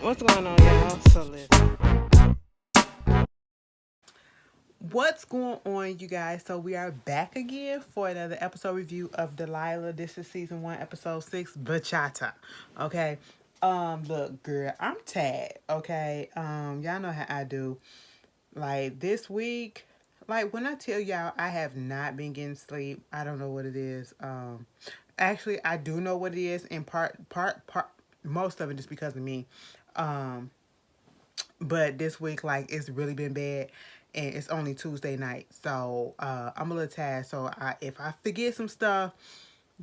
What's going on, y'all? So listen. What's going on, you guys? So we are back again for another episode review of Delilah. This is season 1, episode 6, Bachata. Okay. Look, girl, I'm tired. Okay. Y'all know how I do. Like this week, like when I tell y'all I have not been getting sleep, I don't know what it is. Actually, I do know what it is. In part, most of it is because of me. Um, but this week, like, it's really been bad, and it's only Tuesday night, so I'm a little tired. So if I forget some stuff,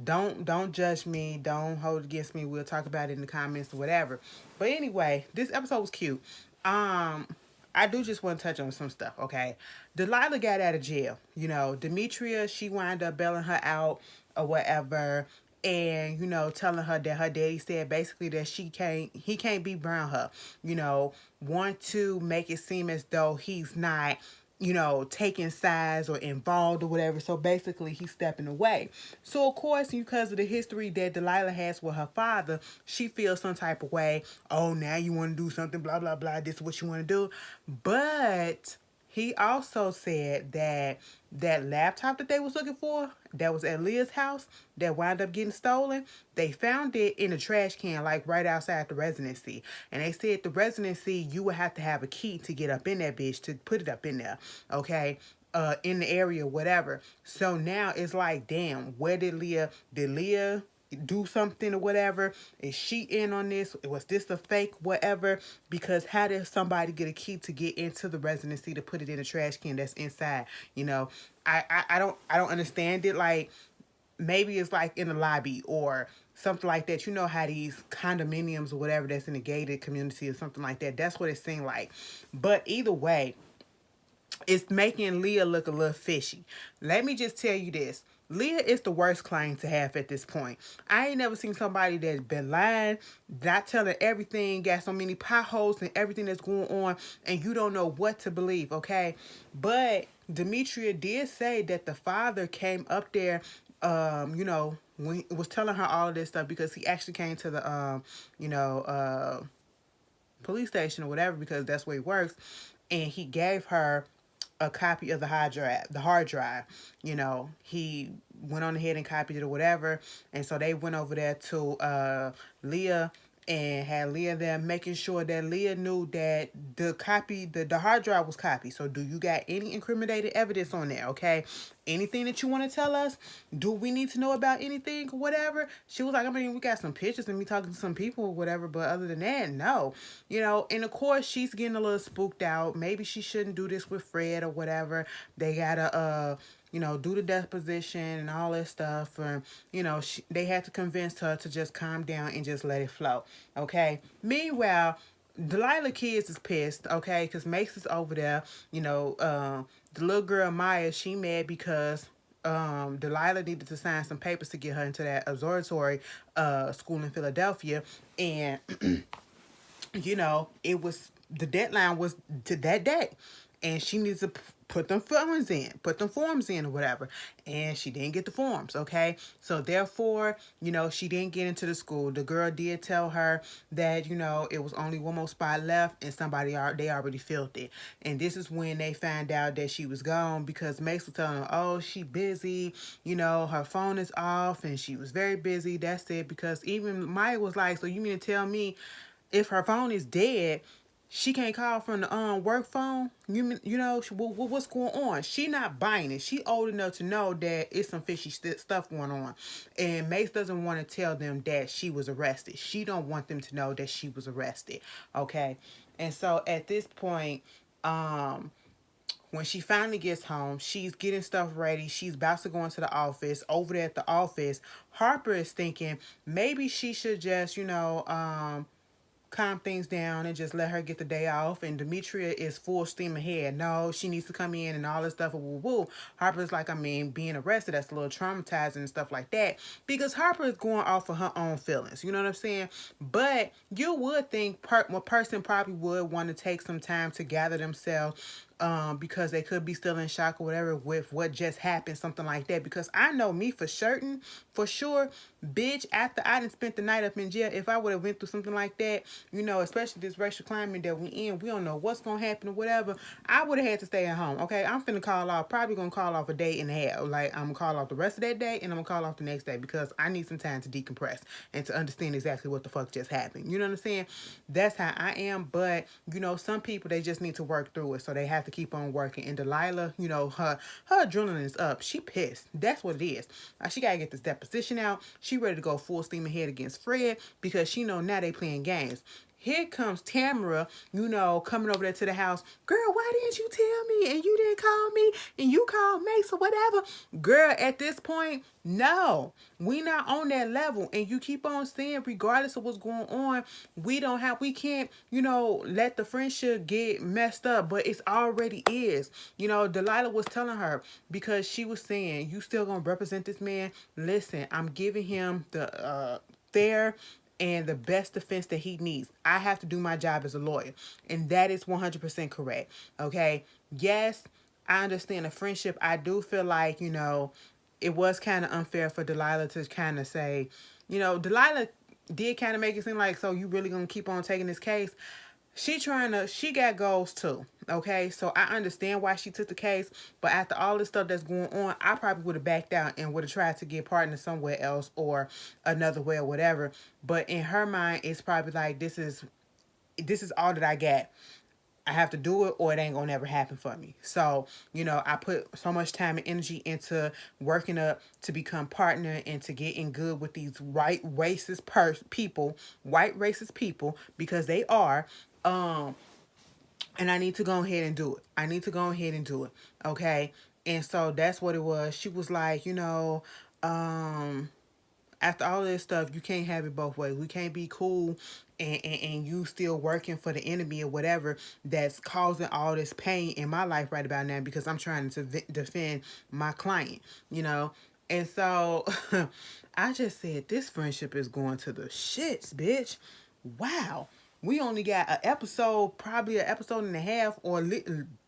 don't judge me. Don't hold it against me. We'll talk about it in the comments or whatever. But anyway, this episode was cute. Um, I do just want to touch on some stuff, okay? Delilah got out of jail. You know, Demetria, she wound up bailing her out or whatever. And, telling her that her daddy said basically that he can't be around her. Want to make it seem as though he's not, taking sides or involved or whatever. So basically, he's stepping away. So, of course, because of the history that Delilah has with her father, she feels some type of way. Oh, now you want to do something, blah, blah, blah. This is what you want to do. But he also said that that laptop that they was looking for, that was at Leah's house, that wound up getting stolen, they found it in a trash can, like right outside the residency. And they said the residency, you would have to have a key to get up in that bitch, to put it up in there, okay? In the area, whatever. So now it's like, damn, where did Leah do something or whatever? Is she in on this? Was this a fake whatever? Because how did somebody get a key to get into the residency to put it in a trash can that's inside? I don't understand it. Like, maybe it's like in the lobby or something like that. You know how these condominiums or whatever that's in a gated community or something like that. That's what it seemed like. But either way, it's making Leah look a little fishy. Let me just tell you this. Leah is the worst client to have at this point. I ain't never seen somebody that's been lying, not telling everything, got so many potholes and everything that's going on, and you don't know what to believe, okay? But Demetria did say that the father came up there, when was telling her all of this stuff because he actually came to the, police station or whatever because that's where he works, and he gave her a copy of the hard drive. He went on ahead and copied it or whatever, and so they went over there to Leah and had Leah there making sure that Leah knew that the hard drive was copied. So do you got any incriminated evidence on there? Okay, anything that you want to tell us? Do we need to know about anything or whatever? She was like, I mean, we got some pictures and me talking to some people or whatever, but other than that, no. And of course she's getting a little spooked out. Maybe she shouldn't do this with Fred or whatever. They gotta do the deposition and all that stuff. And, they had to convince her to just calm down and just let it flow. Okay. Meanwhile, Delilah kids is pissed, okay, because Mace is over there. The little girl Maya, she mad because Delilah needed to sign some papers to get her into that observatory school in Philadelphia, and it was the deadline was to that day, and she needs to put them forms in or whatever, and she didn't get the forms. Okay, so therefore, she didn't get into the school. The girl did tell her that it was only one more spot left, and they already filled it. And this is when they found out that she was gone because Mace was telling her, oh, she busy, her phone is off, and she was very busy. That's it. Because even Maya was like, so you mean to tell me if her phone is dead, she can't call from the work phone? What's going on? She not buying it. She old enough to know that it's some fishy stuff going on, and Mace doesn't want to tell them that she was arrested. She don't want them to know that she was arrested. Okay, and so at this point, when she finally gets home, she's getting stuff ready. She's about to go into the office. Over there at the office, Harper is thinking maybe she should just, calm things down and just let her get the day off. And Demetria is full steam ahead. No, she needs to come in and all this stuff. Woo woo. Harper's like, I mean, being arrested, that's a little traumatizing and stuff like that. Because Harper is going off of her own feelings. You know what I'm saying? But you would think a person probably would want to take some time to gather themselves because they could be still in shock or whatever with what just happened, something like that. Because I know me for certain, for sure, bitch, after I done spent the night up in jail, if I would have went through something like that, especially this racial climate that we in, we don't know what's gonna happen or whatever. I would have had to stay at home. Okay, I'm finna call off, probably gonna call off a day and a half. Like, I'm gonna call off the rest of that day and I'm gonna call off the next day because I need some time to decompress and to understand exactly what the fuck just happened. You know what I'm saying? That's how I am. But some people, they just need to work through it, so they have to keep on working. And Delilah, her adrenaline is up. She pissed. That's what it is. She gotta get this deposition out. She ready to go full steam ahead against Fred because she know now they playing games. Here comes Tamara, coming over there to the house. Girl, why didn't you tell me? And you didn't call me, and you called Mace or whatever. Girl, at this point, no, we not on that level. And you keep on saying, regardless of what's going on, we can't, let the friendship get messed up. But it's already is. Delilah was telling her, because she was saying, you still gonna represent this man? Listen, I'm giving him the fair and the best defense that he needs. I have to do my job as a lawyer. And that is 100% correct. Okay. Yes, I understand the friendship. I do feel like, it was kind of unfair for Delilah to kind of say, Delilah did kind of make it seem like, so you really gonna keep on taking this case? She got goals too. Okay, so I understand why she took the case, but after all this stuff that's going on, I probably would have backed out and would have tried to get partner somewhere else or another way or whatever. But in her mind, it's probably like, this is all that I got. I have to do it or it ain't gonna never happen for me. So, I put so much time and energy into working up to become partner and to get in good with these white racist people, because they are. And I need to go ahead and do it. I need to go ahead and do it. Okay. And so that's what it was. She was like, after all this stuff, you can't have it both ways. We can't be cool and you still working for the enemy or whatever that's causing all this pain in my life right about now because I'm trying to defend my client, And so I just said, this friendship is going to the shits, bitch. Wow. We only got probably an episode and a half, or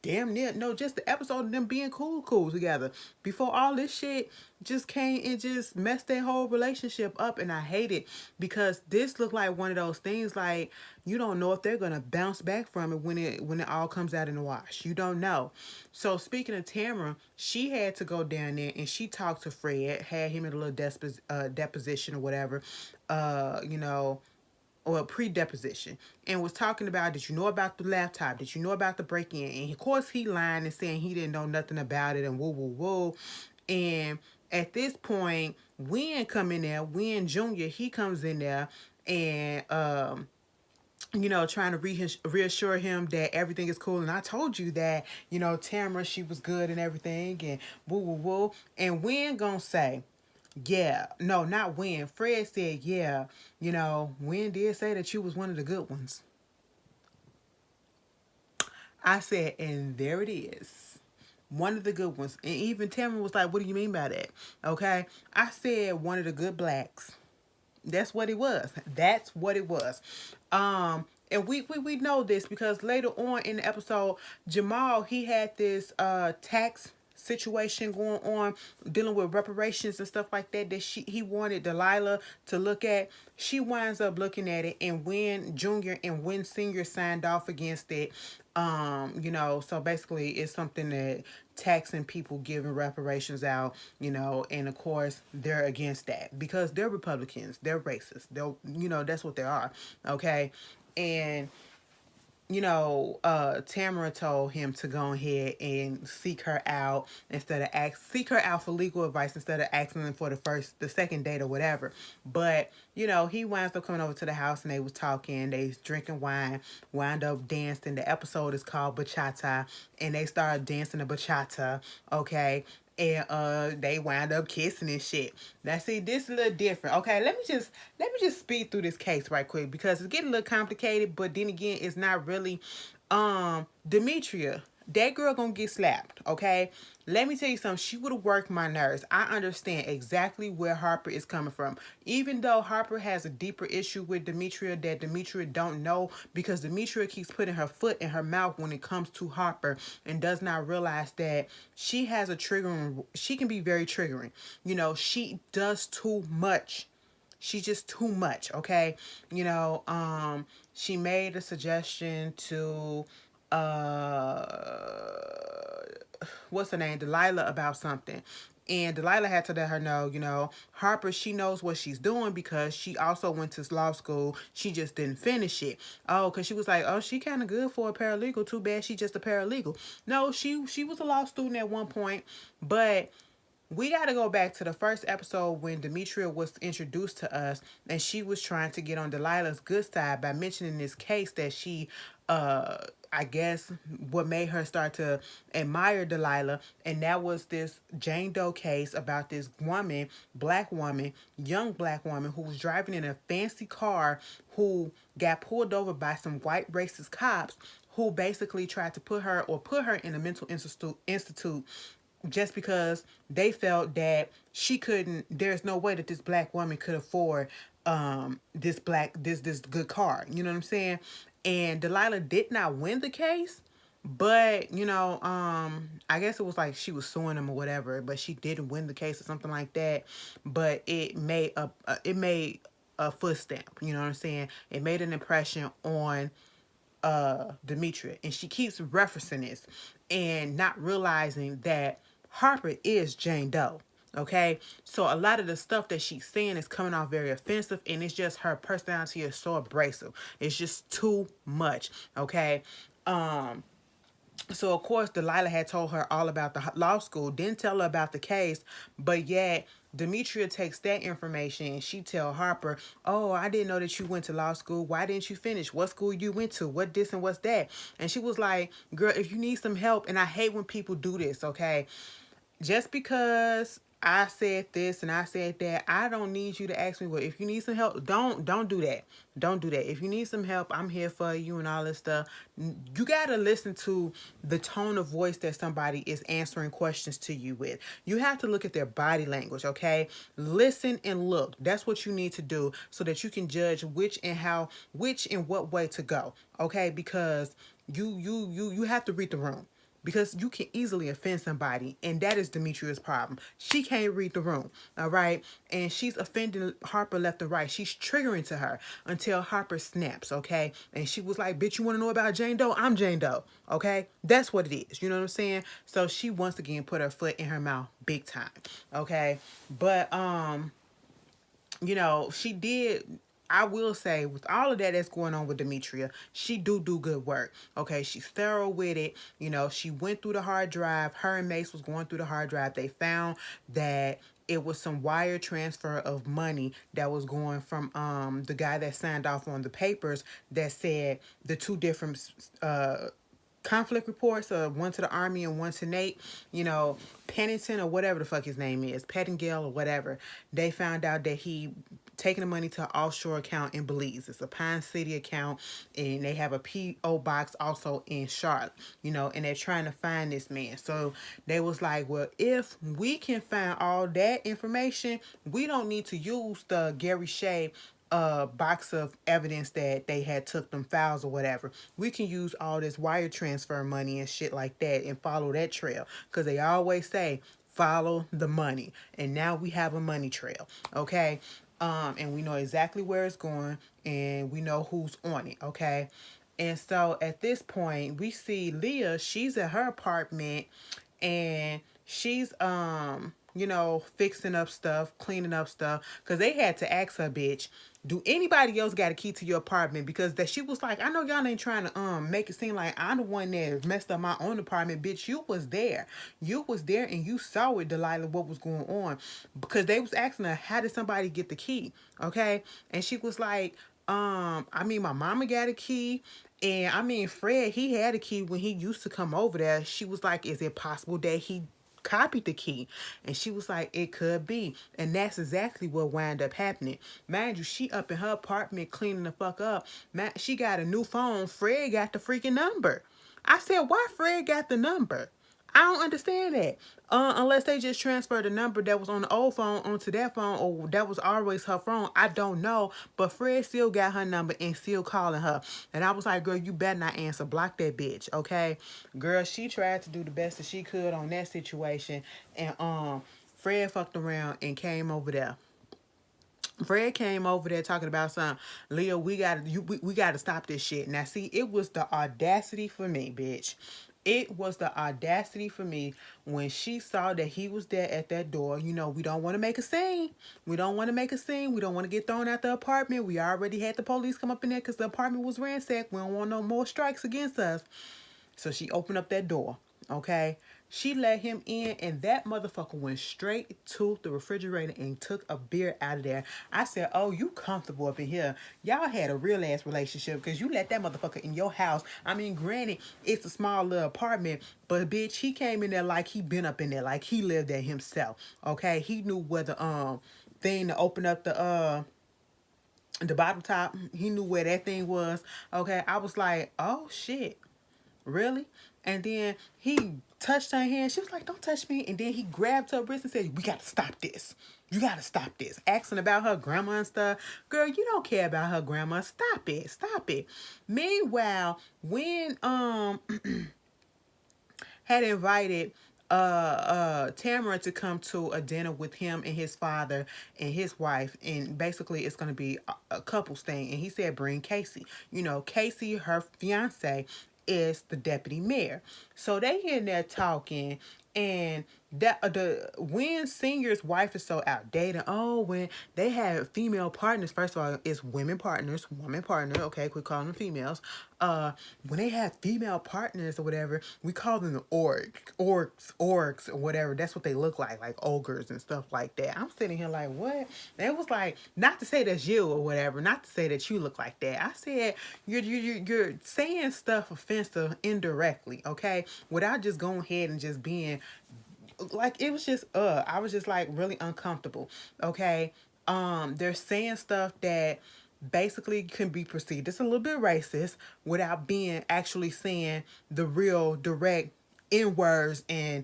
damn near, no, just the episode of them being cool together before all this shit just came and just messed their whole relationship up. And I hate it because this looked like one of those things, like, you don't know if they're gonna bounce back from it when it all comes out in the wash. You don't know. So speaking of Tamara, she had to go down there and she talked to Fred, had him in a little deposition or whatever, or a pre-deposition, and was talking about, did you know about the laptop? Did you know about the break-in? And of course he lying and saying he didn't know nothing about it and woo. And at this point, Win come in there, Win Jr., he comes in there and trying to reassure him that everything is cool. And I told you that, Tamara, she was good and everything and woo. And Win gonna say, yeah, no, not Win. Fred said, yeah, Win did say that you was one of the good ones. I said, and there it is. One of the good ones. And even Tamara was like, what do you mean by that? Okay. I said one of the good blacks. That's what it was. That's what it was. And we know this because later on in the episode, Jamal, he had this tax situation going on, dealing with reparations and stuff like that he wanted Delilah to look at. She winds up looking at it, and Win Jr. and Win Sr. signed off against it. So basically it's something that taxing people giving reparations out, and of course they're against that because they're Republicans, they're racist, that's what they are. Okay. And Tamara told him to go ahead and seek her out seek her out for legal advice instead of asking them for the second date or whatever. But, he winds up coming over to the house and they was talking, they was drinking wine, wound up dancing. The episode is called Bachata, and they started dancing the Bachata, okay? And they wind up kissing and shit. Now see, this is a little different. Okay, let me just speed through this case right quick because it's getting a little complicated, but then again, it's not really. Demetria, that girl gonna get slapped, okay? Let me tell you something. She would have worked my nerves. I understand exactly where Harper is coming from. Even though Harper has a deeper issue with Demetria that Demetria don't know, because Demetria keeps putting her foot in her mouth when it comes to Harper and does not realize that she has a triggering, she can be very triggering. She does too much. She's just too much, okay? She made a suggestion to what's her name, Delilah, about something. And Delilah had to let her know, Harper, she knows what she's doing because she also went to law school. She just didn't finish it. Oh, because she was like, oh, she kind of good for a paralegal. Too bad she just a paralegal. No, she was a law student at one point, but we got to go back to the first episode when Demetria was introduced to us, and she was trying to get on Delilah's good side by mentioning this case that she, I guess, what made her start to admire Delilah, and that was this Jane Doe case about this woman, black woman, young black woman, who was driving in a fancy car, who got pulled over by some white racist cops who basically tried to put her in a mental institute just because they felt that she couldn't, there's no way that this black woman could afford this good car. You know what I'm saying? And Delilah did not win the case, but I guess it was like she was suing him or whatever, but she didn't win the case or something like that. But it made a foot stamp. You know what I'm saying? It made an impression on Demetria, and she keeps referencing this and not realizing that Harper is Jane Doe. Okay, so a lot of the stuff that she's saying is coming off very offensive, and it's just her personality is so abrasive. It's just too much. Okay, so of course Delilah had told her all about the law school, didn't tell her about the case, but yet Demetria takes that information and she tell Harper, oh, I didn't know that you went to law school. Why didn't you finish? What school you went to? What this and what's that? And she was like, girl, if you need some help, and I hate when people do this, okay? Just because I said this and I said that, I don't need you to ask me what. If you need some help, don't do that. Don't do that. If you need some help, I'm here for you and all this stuff. You gotta listen to the tone of voice that somebody is answering questions to you with. You have to look at their body language, okay? Listen and look. That's what you need to do so that you can judge which and what way to go, okay? Because you have to read the room, because you can easily offend somebody, and that is Demetria's problem. She can't read the room, all right? And she's offending Harper left and right. She's triggering to her until Harper snaps, okay? And she was like, bitch, you want to know about Jane Doe? I'm Jane Doe, okay? That's what it is, you know what I'm saying? So she once again put her foot in her mouth big time, okay? But she did. I will say, with all of that that's going on with Demetria, she do good work. Okay, she's thorough with it. She went through the hard drive. Her and Mace was going through the hard drive. They found that it was some wire transfer of money that was going from the guy that signed off on the papers that said the two different conflict reports, one to the army and one to Nate, Pennington or whatever the fuck his name is, Pettingill or whatever. They found out that he taking the money to an offshore account in Belize. It's a Pine City account, and they have a P.O. box also in Charlotte, and they're trying to find this man. So they was like, well, if we can find all that information, we don't need to use the Gary Shea box of evidence that they had took them files or whatever. We can use all this wire transfer money and shit like that and follow that trail, because they always say follow the money, and now we have a money trail, okay? And we know exactly where it's going, and we know who's on it, okay? And so at this point, we see Leah. She's at her apartment, and she's fixing up stuff, cleaning up stuff, because they had to ask her, bitch, do anybody else got a key to your apartment? Because that she was like, I know y'all ain't trying to make it seem like I'm the one that messed up my own apartment. Bitch, you was there. You was there, and you saw with Delilah what was going on. Because they was asking her, how did somebody get the key? Okay? And she was like, my mama got a key. And Fred, he had a key when he used to come over there. She was like, is it possible that he copied the key? And she was like, it could be. And that's exactly what wound up happening. Mind you, she up in her apartment cleaning the fuck up. She got a new phone. Fred got the freaking number. I said, why Fred got the number? I don't understand that. Unless they just transferred the number that was on the old phone onto that phone, or that was always her phone. I don't know. But Fred still got her number and still calling her. And I was like, girl, you better not answer. Block that bitch, okay? Girl, she tried to do the best that she could on that situation. And Fred fucked around and came over there. Fred came over there talking about something. Leah, we gotta stop this shit. Now see, it was the audacity for me, bitch. It was the audacity for me when she saw that he was there at that door. You know, we don't want to make a scene. We don't want to make a scene. We don't want to get thrown out the apartment. We already had the police come up in there because the apartment was ransacked. We don't want no more strikes against us. So she opened up that door, okay? She let him in, and that motherfucker went straight to the refrigerator and took a beer out of there. I said, oh, you comfortable up in here. Y'all had a real ass relationship because you let that motherfucker in your house. I mean, granted, it's a small little apartment, but bitch, he came in there like he been up in there, like he lived there himself, okay? He knew where the thing to open up the bottle top. He knew where that thing was, okay? I was like, oh, shit. Really? And then he touched her hand. She was like, don't touch me. And then he grabbed her wrist and said, we got to stop this. You got to stop this. Asking about her grandma and stuff. Girl, you don't care about her grandma. Stop it. Stop it. Meanwhile, when had invited Tamara to come to a dinner with him and his father and his wife, and basically it's going to be a couples thing, and he said bring Casey. You know, Casey, her fiance, is the deputy mayor. So they in there talking, and that the when senior's wife is so outdated. Oh, when they have female partners, first of all, it's woman partner. Okay, quit calling them females. When they have female partners or whatever, we call them the orcs, or whatever. That's what they look like ogres and stuff like that. I'm sitting here like, what? They was like, not to say that's you or whatever, not to say that you look like that. I said you're saying stuff offensive indirectly, okay, without just going ahead and just being like, it was just I was just like really uncomfortable, okay. They're saying stuff that basically can be perceived as a little bit racist without being actually saying the real direct in words, and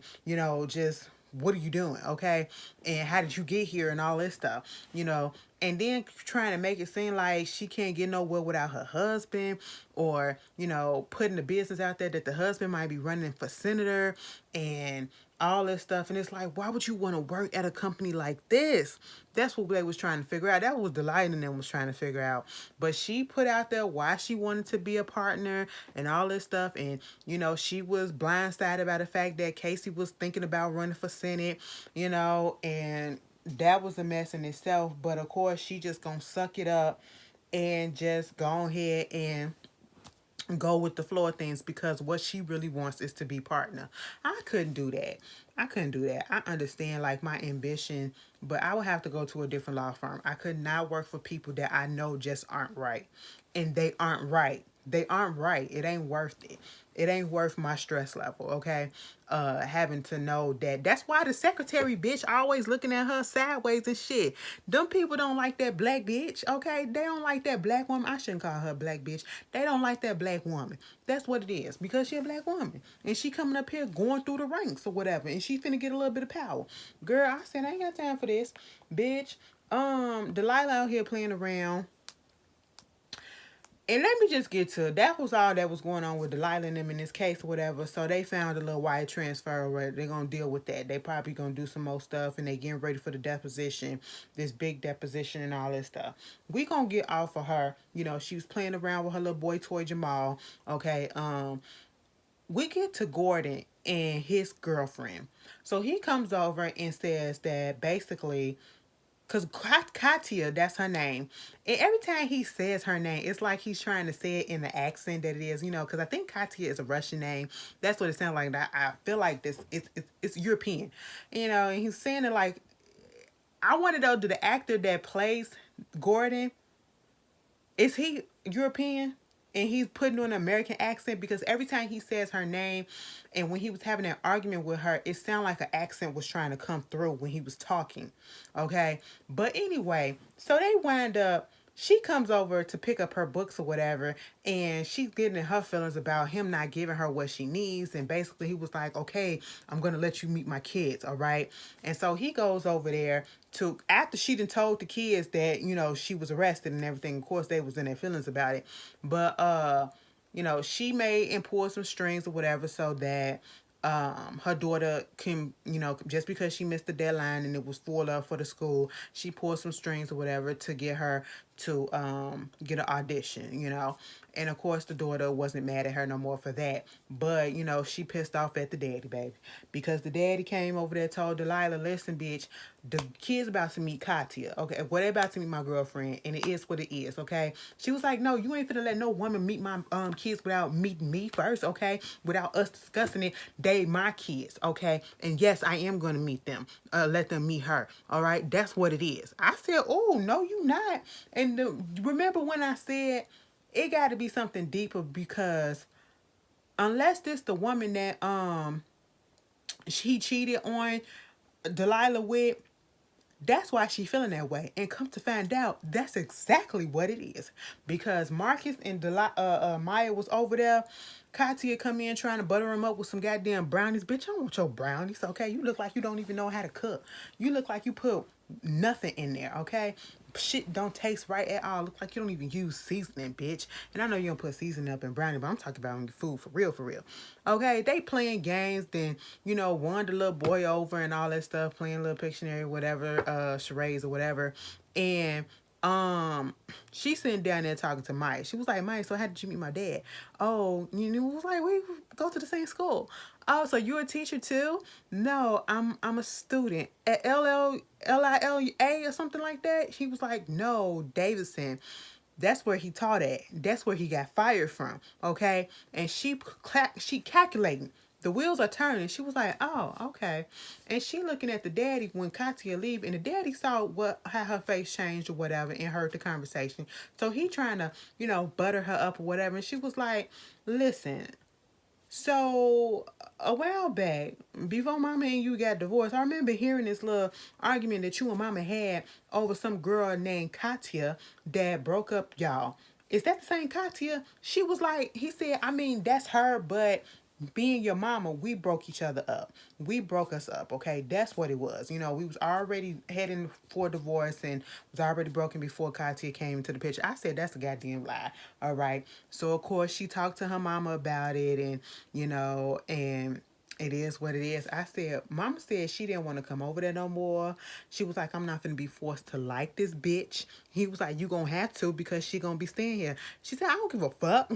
just what are you doing, okay, and how did you get here and all this stuff, and then trying to make it seem like she can't get nowhere without her husband, or putting the business out there that the husband might be running for senator and all this stuff. And it's like, why would you want to work at a company like this? That's what they was trying to figure out. That was Delilah and them was trying to figure out. But she put out there why she wanted to be a partner and all this stuff. And she was blindsided by the fact that Casey was thinking about running for Senate, and that was a mess in itself. But of course, she just gonna suck it up and just go ahead and go with the flow of things, because what she really wants is to be partner. I couldn't do that. I couldn't do that. I understand like my ambition, but I would have to go to a different law firm. I could not work for people that I know just aren't right. And they aren't right. They aren't right. It ain't worth it. It ain't worth my stress level, okay? Having to know that. That's why the secretary bitch always looking at her sideways and shit. Them people don't like that black bitch, okay? They don't like that black woman. I shouldn't call her a black bitch. They don't like that black woman. That's what it is. Because she a black woman. And she coming up here going through the ranks or whatever. And she finna get a little bit of power. Girl, I said, I ain't got time for this. Bitch. Delilah out here playing around. And let me just get to, that was all that was going on with Delilah and them in this case or whatever. So they found a little wire transfer, where they're going to deal with that. They probably going to do some more stuff, and they getting ready for the deposition, this big deposition and all this stuff. We going to get off of her. She was playing around with her little boy toy Jamal. Okay. We get to Gordon and his girlfriend. So he comes over and says that basically, because Katya, that's her name. And every time he says her name, it's like he's trying to say it in the accent that it is, because I think Katya is a Russian name. That's what it sounds like. I feel like this, it's European. And he's saying it like, I want to know, do the actor that plays Gordon, is he European? And he's putting on an American accent, because every time he says her name, and when he was having an argument with her, it sounded like an accent was trying to come through when he was talking. Okay? But anyway, so they wind up, she comes over to pick up her books or whatever, and she's getting in her feelings about him not giving her what she needs. And basically, he was like, okay, I'm going to let you meet my kids, all right? And so he goes over there to, after she done told the kids that, she was arrested and everything. Of course, they was in their feelings about it. But, she made and pulled some strings or whatever so that her daughter can, just because she missed the deadline and it was full up for the school, she pulled some strings or whatever to get her to get an audition, and of course the daughter wasn't mad at her no more for that, but she pissed off at the daddy, baby, because the daddy came over there, told Delilah, listen, bitch, the kid's about to meet Katya, okay? Well, they about to meet my girlfriend, and it is what it is, okay? She was like, no, you ain't finna let no woman meet my kids without meeting me first, okay? Without us discussing it. They my kids, okay? And yes, I am gonna meet them. Let them meet her, all right? That's what it is. I said, oh, no, you not. And remember when I said it got to be something deeper, because unless this the woman that he cheated on Delilah with, that's why she feeling that way. And come to find out, that's exactly what it is. Because Marcus and Maya was over there. Katya come in trying to butter him up with some goddamn brownies. Bitch, I don't want your brownies, okay? You look like you don't even know how to cook. You look like you put nothing in there, okay? Shit don't taste right at all. Look like you don't even use seasoning, bitch. And I know you don't put seasoning up in brownie, but I'm talking about on your food for real, for real. Okay, they playing games, then, won the little boy over and all that stuff, playing little Pictionary, whatever, charades or whatever. And she's sitting down there talking to Mike. She was like, Mike, so how did you meet my dad? Oh, it was like, we go to the same school. Oh, so you're a teacher too? No, I'm a student at LILA or something like that. He was like, no, Davidson. That's where he taught at. That's where he got fired from. Okay, and she calculating. The wheels are turning. She was like, oh, okay. And she looking at the daddy when Katya leave, and the daddy saw how her face changed or whatever and heard the conversation. So he trying to, butter her up or whatever. And she was like, listen, so a while back, before Mama and you got divorced, I remember hearing this little argument that you and Mama had over some girl named Katya that broke up y'all. Is that the same Katya? She was like, he said, I mean, that's her, but being your mama, we broke each other up. We broke us up, okay? That's what it was. We was already heading for divorce and was already broken before Katya came into the picture. I said, that's a goddamn lie, all right? So, of course, she talked to her mama about it, and, and it is what it is. I said, Mama said she didn't want to come over there no more. She was like, I'm not going to be forced to like this bitch. He was like, you going to have to, because she going to be staying here. She said, I don't give a fuck.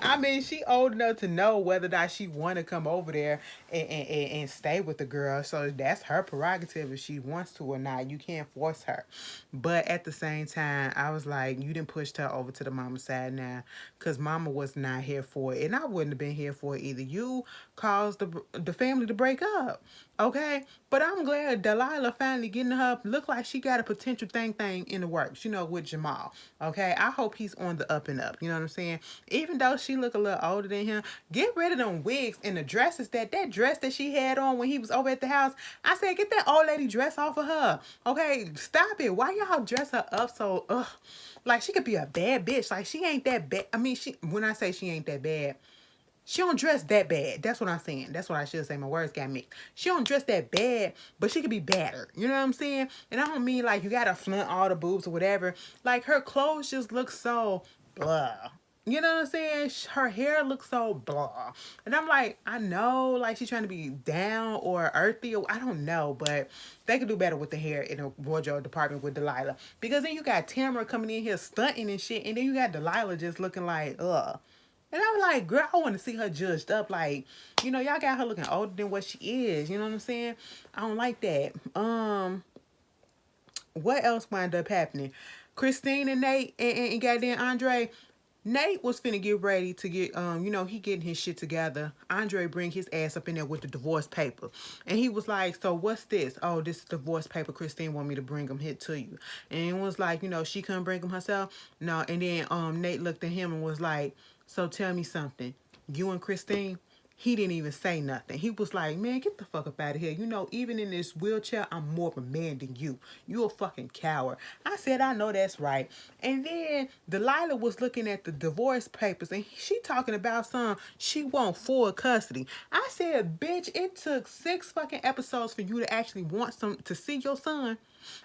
I mean, she old enough to know whether or not she want to come over there and stay with the girl. So that's her prerogative if she wants to or not. You can't force her. But at the same time, I was like, you didn't push her over to the mama side now, because mama was not here for it. And I wouldn't have been here for it either. You caused the family to break up. Okay? But I'm glad Delilah finally getting her, look like she got a potential thing in the works, with Jamal. Okay? I hope he's on the up and up. You know what I'm saying? Even though she look a little older than him, get rid of them wigs and the dresses, that dress that she had on when he was over at the house. I said, get that old lady dress off of her. Okay? Stop it. Why y'all dress her up so, like she could be a bad bitch. Like she ain't that bad. I mean, when I say she ain't that bad, she don't dress that bad. That's what I'm saying. That's what I should say. My words got mixed. She don't dress that bad, but she could be better. You know what I'm saying? And I don't mean like you gotta flaunt all the boobs or whatever. Like her clothes just look so blah. You know what I'm saying? Her hair looks so blah. And I'm like, I know, like she's trying to be down or earthy, or I don't know, but they could do better with the hair in the wardrobe department with Delilah. Because then you got Tamara coming in here stunting and shit, and then you got Delilah just looking like, ugh. And I was like, girl, I want to see her judged up. Like, y'all got her looking older than what she is. You know what I'm saying? I don't like that. What else wound up happening? Christine and Nate and goddamn Andre. Nate was finna get ready to get, he getting his shit together. Andre bring his ass up in there with the divorce paper. And he was like, so what's this? Oh, this is divorce paper. Christine want me to bring them here to you. And it was like, she couldn't bring them herself. No, and then Nate looked at him and was like, so tell me something. You and Christine? he didn't even say nothing. He was like, man, get the fuck up out of here. You know, even in this wheelchair, I'm more of a man than you. You a fucking coward. I said, I know that's right. And then Delilah was looking at the divorce papers and she talking about she want full custody. I said, bitch, it took 6 fucking episodes for you to actually want to see your son.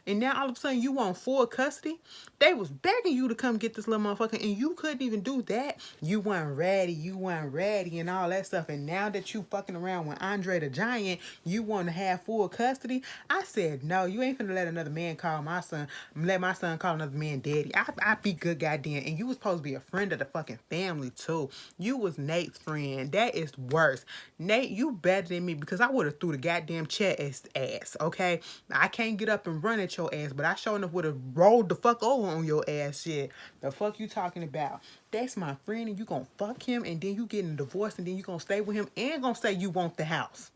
And now all of a sudden you want full custody? They was begging you to come get this little motherfucker and you couldn't even do that. You weren't ready and all that stuff. And now that you fucking around with Andre the Giant, you want to have full custody? I said, no, you ain't finna let another man call my son, let my son call another man daddy. I be good goddamn. And you was supposed to be a friend of the fucking family too. You was Nate's friend. That is worse. Nate, you better than me because I would have threw the goddamn chair ass, okay? I can't get up and run at your ass, but I sure enough would have rolled the fuck over on your ass shit. The fuck you talking about? That's my friend and you gonna fuck him and then you getting divorced and then you gonna stay with him and gonna say you want the house.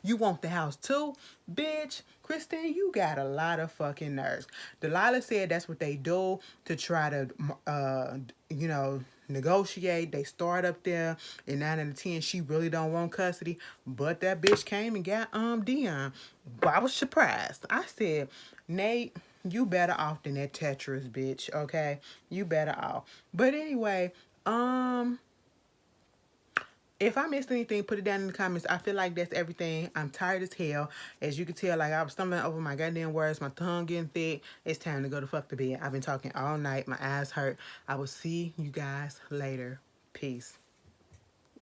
You want the house too? Bitch, Christine, you got a lot of fucking nerves. Delilah said that's what they do to try to, you know, negotiate. They start up there, and 9 out of 10, she really don't want custody. But that bitch came and got Dion. But I was surprised. I said, Nate, you better off than that Tetris bitch, okay? You better off. But anyway, if I missed anything, put it down in the comments. I feel like that's everything. I'm tired as hell. As you can tell, like I was stumbling over my goddamn words. My tongue getting thick. It's time to go to fuck to bed. I've been talking all night. My eyes hurt. I will see you guys later. Peace.